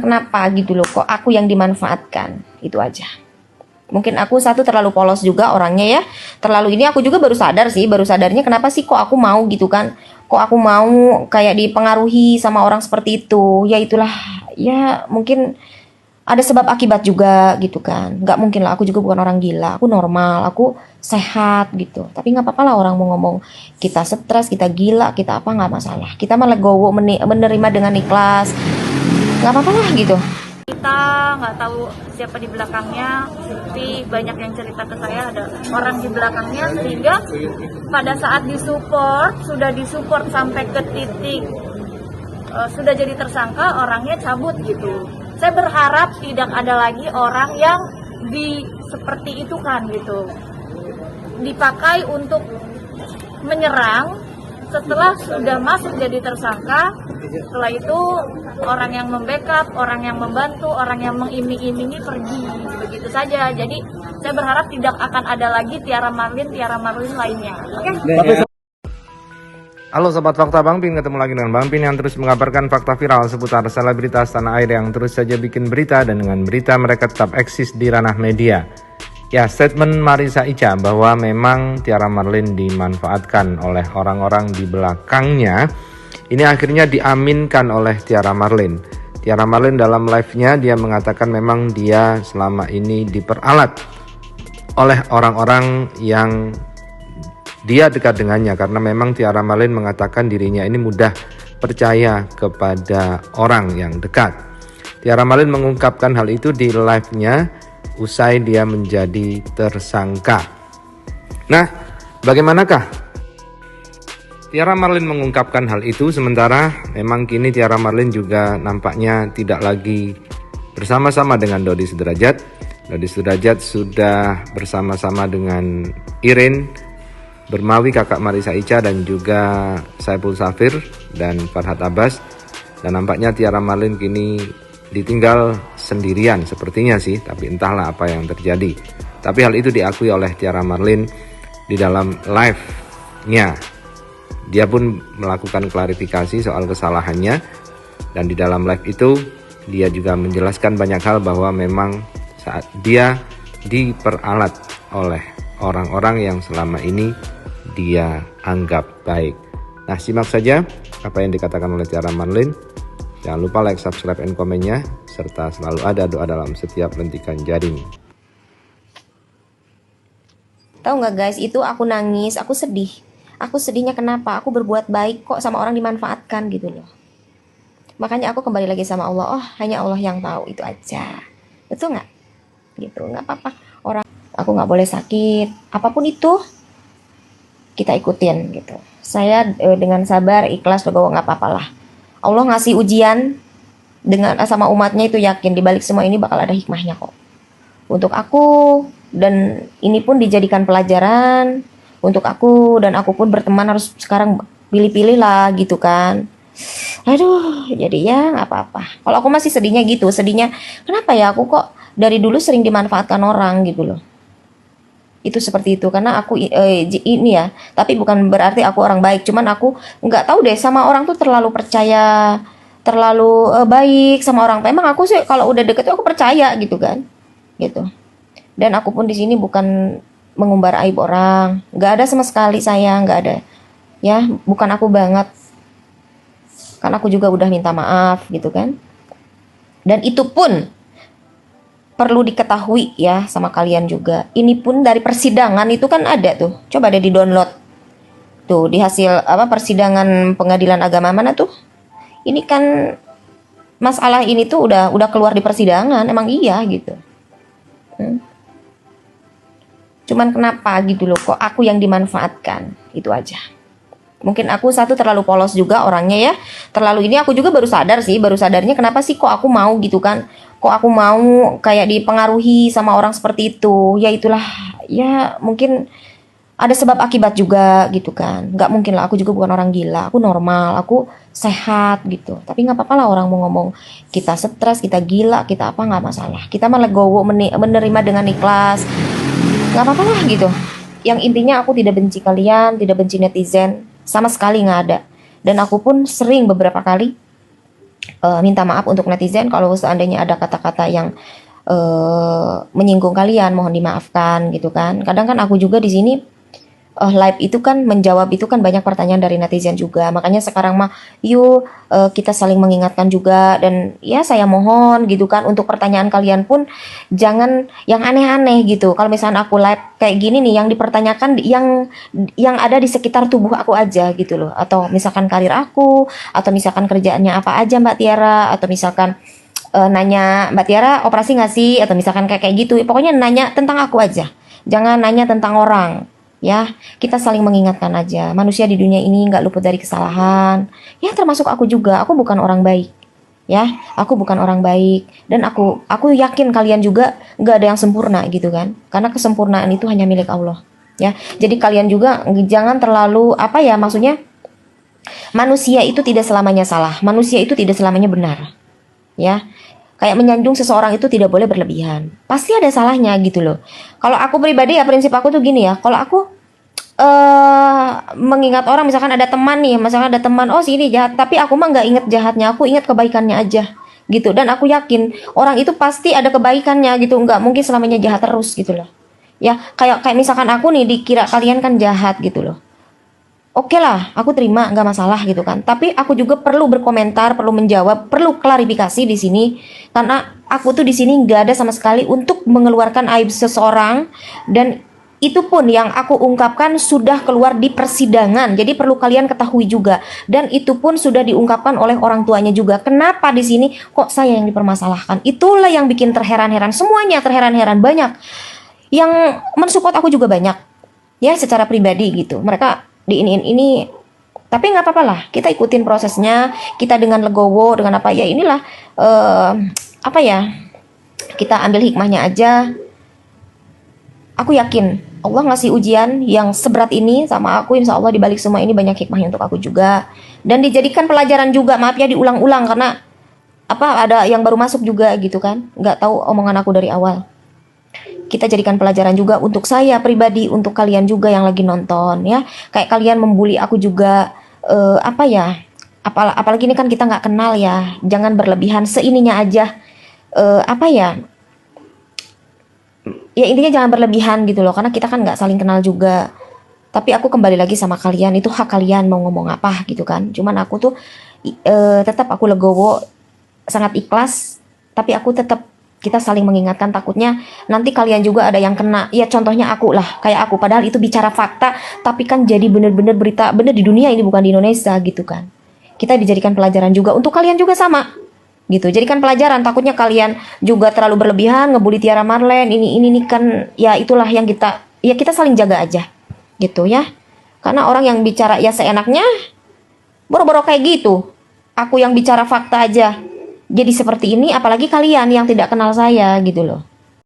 Kenapa gitu loh, kok aku yang dimanfaatkan, itu aja. Mungkin aku satu terlalu polos juga orangnya ya, terlalu ini aku juga baru sadarnya kenapa sih kok aku mau gitu kan, kok aku mau kayak dipengaruhi sama orang seperti itu, ya itulah, ya mungkin ada sebab akibat juga gitu kan, nggak mungkin lah, aku juga bukan orang gila, aku normal, aku sehat gitu, tapi nggak apa-apa lah orang mau ngomong kita stres, kita gila, kita apa, nggak masalah, kita malah legowo menerima dengan ikhlas, nggak apa-apa lah gitu. Kita nggak tahu siapa di belakangnya, tapi banyak yang cerita ke saya ada orang di belakangnya, sehingga pada saat sudah disupport sampai ke titik sudah jadi tersangka, orangnya cabut gitu. Saya berharap tidak ada lagi orang yang seperti itu kan gitu, dipakai untuk menyerang setelah sudah masuk jadi tersangka. Setelah itu orang yang membackup, orang yang membantu, orang yang mengiming-imingi pergi begitu saja. Jadi saya berharap tidak akan ada lagi Tiara Marlin lainnya. Oke? Halo Sobat Fakta, Bang Pin ketemu lagi dengan Bang Pin yang terus mengabarkan fakta viral seputar selebritas tanah air yang terus saja bikin berita, dan dengan berita mereka tetap eksis di ranah media. Ya, statement Marissa Ica bahwa memang Tiara Marlin dimanfaatkan oleh orang-orang di belakangnya, ini akhirnya diaminkan oleh Tiara Marlin. Tiara Marlin dalam live-nya dia mengatakan memang dia selama ini diperalat oleh orang-orang yang dia dekat dengannya, karena memang Tiara Marlin mengatakan dirinya ini mudah percaya kepada orang yang dekat. Tiara Marlin mengungkapkan hal itu di live-nya usai dia menjadi tersangka. Nah, bagaimanakah Tiara Marlin mengungkapkan hal itu, sementara memang kini Tiara Marlin juga nampaknya tidak lagi bersama-sama dengan Dodi Sudrajat. Dodi Sudrajat sudah bersama-sama dengan Irin Bermawi, kakak Marissa Ica, dan juga Saiful Safir dan Farhad Abbas. Dan nampaknya Tiara Marlin kini ditinggal sendirian sepertinya sih, tapi entahlah apa yang terjadi. Tapi hal itu diakui oleh Tiara Marlin di dalam live-nya. Dia pun melakukan klarifikasi soal kesalahannya, dan di dalam live itu dia juga menjelaskan banyak hal bahwa memang saat dia diperalat oleh orang-orang yang selama ini dia anggap baik. Nah, simak saja apa yang dikatakan oleh Tiara Marlin. Jangan lupa like, subscribe, and komennya, serta selalu ada doa dalam setiap lentikan jaring. Tahu nggak guys, itu aku nangis, aku sedih. Aku sedihnya kenapa? Aku berbuat baik kok sama orang dimanfaatkan gitu loh. Makanya aku kembali lagi sama Allah. Oh, hanya Allah yang tahu, itu aja. Betul nggak? Gitu, nggak apa-apa. Orang, aku nggak boleh sakit. Apapun itu, kita ikutin gitu. Saya dengan sabar, ikhlas, legowo, nggak apa-apa lah. Allah ngasih ujian dengan sama umatnya, itu yakin di balik semua ini bakal ada hikmahnya kok. Untuk aku, dan ini pun dijadikan pelajaran untuk aku, dan aku pun berteman harus sekarang pilih-pilih lah gitu kan. Aduh, jadi ya nggak apa-apa. Kalau aku masih sedihnya gitu, sedihnya kenapa ya aku kok dari dulu sering dimanfaatkan orang gitu loh. Itu seperti itu karena aku ini ya, tapi bukan berarti aku orang baik, cuman aku nggak tahu deh sama orang tuh terlalu percaya, terlalu baik sama orang. Memang aku sih kalau udah deket tuh aku percaya gitu kan, gitu. Dan aku pun di sini bukan mengumbar aib orang, nggak ada sama sekali, saya nggak ada, ya bukan aku banget, kan aku juga udah minta maaf gitu kan. Dan itu pun perlu diketahui ya sama kalian juga, ini pun dari persidangan itu kan ada tuh, coba deh di download tuh di hasil apa persidangan pengadilan agama mana tuh, ini kan masalah ini tuh udah keluar di persidangan, emang iya gitu. Cuman kenapa gitu loh, kok aku yang dimanfaatkan, itu aja. Mungkin aku satu terlalu polos juga orangnya ya, terlalu ini aku juga baru sadarnya kenapa sih kok aku mau gitu kan, kok aku mau kayak dipengaruhi sama orang seperti itu, ya itulah, ya mungkin ada sebab akibat juga gitu kan, nggak mungkin lah, aku juga bukan orang gila, aku normal, aku sehat gitu, tapi nggak apa-apa lah orang mau ngomong kita stres, kita gila, kita apa, nggak masalah, kita malah legowo menerima dengan ikhlas, nggak apa-apa lah gitu. Yang intinya aku tidak benci kalian, tidak benci netizen, sama sekali nggak ada. Dan aku pun sering beberapa kali minta maaf untuk netizen kalau seandainya ada kata-kata yang menyinggung kalian, mohon dimaafkan gitu kan. Kadang kan aku juga di sini live itu kan menjawab itu kan banyak pertanyaan dari netizen juga. Makanya sekarang mah yuk kita saling mengingatkan juga, dan ya saya mohon gitu kan untuk pertanyaan kalian pun jangan yang aneh-aneh gitu. Kalau misalnya aku live kayak gini nih, yang dipertanyakan yang ada di sekitar tubuh aku aja gitu loh, atau misalkan karir aku, atau misalkan kerjaannya apa aja Mbak Tiara, atau misalkan nanya Mbak Tiara operasi nggak sih, atau misalkan kayak gitu. Pokoknya nanya tentang aku aja, jangan nanya tentang orang. Ya, kita saling mengingatkan aja. Manusia di dunia ini nggak luput dari kesalahan. Ya, termasuk aku juga. Aku bukan orang baik. Ya, aku bukan orang baik. Dan aku yakin kalian juga nggak ada yang sempurna gitu kan. Karena kesempurnaan itu hanya milik Allah. Ya, jadi kalian juga jangan terlalu apa ya, maksudnya manusia itu tidak selamanya salah. Manusia itu tidak selamanya benar. Ya, kayak menyanjung seseorang itu tidak boleh berlebihan. Pasti ada salahnya gitu loh. Kalau aku pribadi ya, prinsip aku tuh gini ya. Kalau aku mengingat orang, misalkan ada teman nih, misalkan ada teman, oh sini jahat, tapi aku mah nggak inget jahatnya, aku inget kebaikannya aja gitu. Dan aku yakin orang itu pasti ada kebaikannya gitu, nggak mungkin selamanya jahat terus gitu loh. Ya, kayak misalkan aku nih dikira kalian kan jahat gitu loh. Oke lah, aku terima, nggak masalah gitu kan. Tapi aku juga perlu berkomentar, perlu menjawab, perlu klarifikasi di sini, karena aku tuh di sini nggak ada sama sekali untuk mengeluarkan aib seseorang, dan itu pun yang aku ungkapkan sudah keluar di persidangan. Jadi perlu kalian ketahui juga, dan itu pun sudah diungkapkan oleh orang tuanya juga. Kenapa di sini kok saya yang dipermasalahkan? Itulah yang bikin terheran-heran, semuanya terheran-heran. Banyak yang mensupport aku juga banyak, ya secara pribadi gitu. Mereka ini, tapi nggak apa-apa lah, kita ikutin prosesnya, kita dengan legowo, dengan apa ya, inilah apa ya, kita ambil hikmahnya aja. Aku yakin Allah ngasih ujian yang seberat ini sama aku, insya Allah dibalik semua ini banyak hikmahnya untuk aku juga, dan dijadikan pelajaran juga. Maaf ya diulang-ulang, karena apa, ada yang baru masuk juga gitu kan, nggak tahu omongan aku dari awal. Kita jadikan pelajaran juga untuk saya pribadi, untuk kalian juga yang lagi nonton ya. Kayak kalian membuli aku juga, apa ya, apalagi ini kan kita nggak kenal ya. Jangan berlebihan, seininya aja. Apa ya, ya intinya jangan berlebihan gitu loh, karena kita kan nggak saling kenal juga. Tapi aku kembali lagi sama kalian, itu hak kalian mau ngomong apa gitu kan. Cuman aku tuh tetap aku legowo, sangat ikhlas, tapi aku tetap, kita saling mengingatkan, takutnya nanti kalian juga ada yang kena. Ya contohnya aku lah, kayak aku, padahal itu bicara fakta, tapi kan jadi bener-bener berita bener di dunia ini, bukan di Indonesia gitu kan. Kita dijadikan pelajaran juga, untuk kalian juga sama gitu, jadikan pelajaran. Takutnya kalian juga terlalu berlebihan ngebully Tiara Marlen, ini kan ya, itulah yang kita saling jaga aja gitu ya. Karena orang yang bicara ya seenaknya, boro-boro kayak gitu, aku yang bicara fakta aja jadi seperti ini, apalagi kalian yang tidak kenal saya gitu loh.